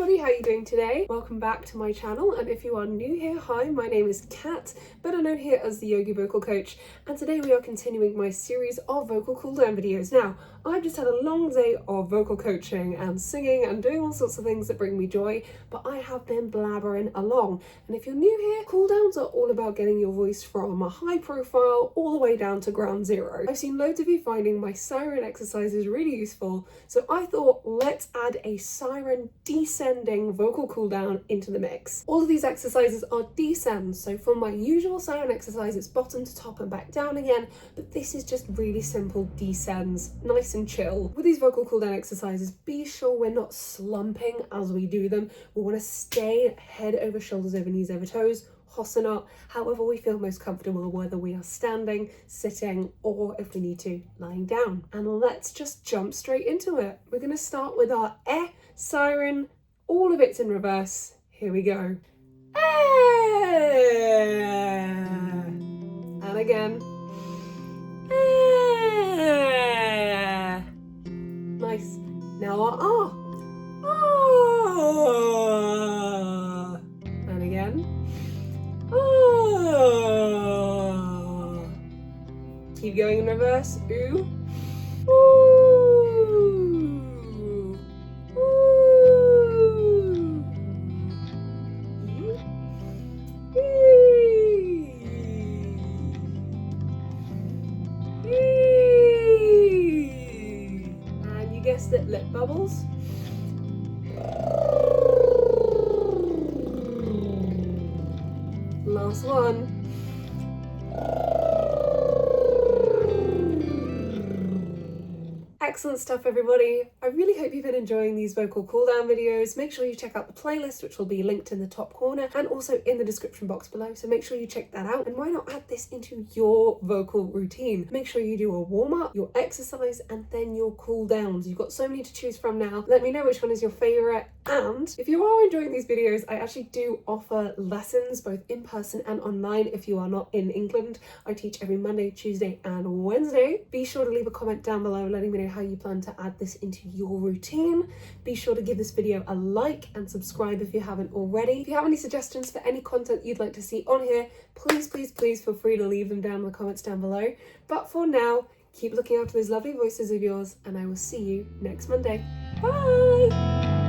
everybody, how are you doing today? Welcome back to my channel, and if you are new here, hi, my name is Kat, better known here as the Yogi Vocal Coach, and today we are continuing my series of vocal cooldown videos. Now, I've just had a long day of vocal coaching and singing and doing all sorts of things that bring me joy, but I have been blabbering along. And if you're new here, cooldowns are all about getting your voice from a high profile all the way down to ground zero. I've seen loads of you finding my Siren exercises really useful, so I thought let's add a Siren descending vocal cooldown into the mix. All of these exercises are descends, so from my usual Siren exercise it's bottom to top and back down again, but this is just really simple descends, nice and chill. With these vocal cooldown exercises, be sure we're not slumping as we do them. We want to stay head over shoulders over knees over toes, HOSOKNOT, however we feel most comfortable, whether we are standing, sitting, or if we need to, lying down. And let's just jump straight into it. We're going to start with our Siren, all of it's in reverse. Here we go. And again. Nice. Now our and again. Keep going in reverse. Ooh. Ooh. And you guessed it, lip bubbles. Last one. Excellent stuff, everybody. I really hope you've been enjoying these vocal cooldown videos. Make sure you check out the playlist, which will be linked in the top corner and also in the description box below, so make sure you check that out. And why not add this into your vocal routine? Make sure you do a warm-up, your exercise, and then your cooldowns. You've got so many to choose from now. Let me know which one is your favorite. And if you are enjoying these videos, I actually do offer lessons both in person and online if you are not in England. I teach every Monday, Tuesday, and Wednesday. Be sure to leave a comment down below letting me know how you plan to add this into your routine. Be sure to give this video a like and subscribe if you haven't already. If you have any suggestions for any content you'd like to see on here, please feel free to leave them down in the comments down below. But for now, keep looking out for those lovely voices of yours, and I will see you next Monday. Bye!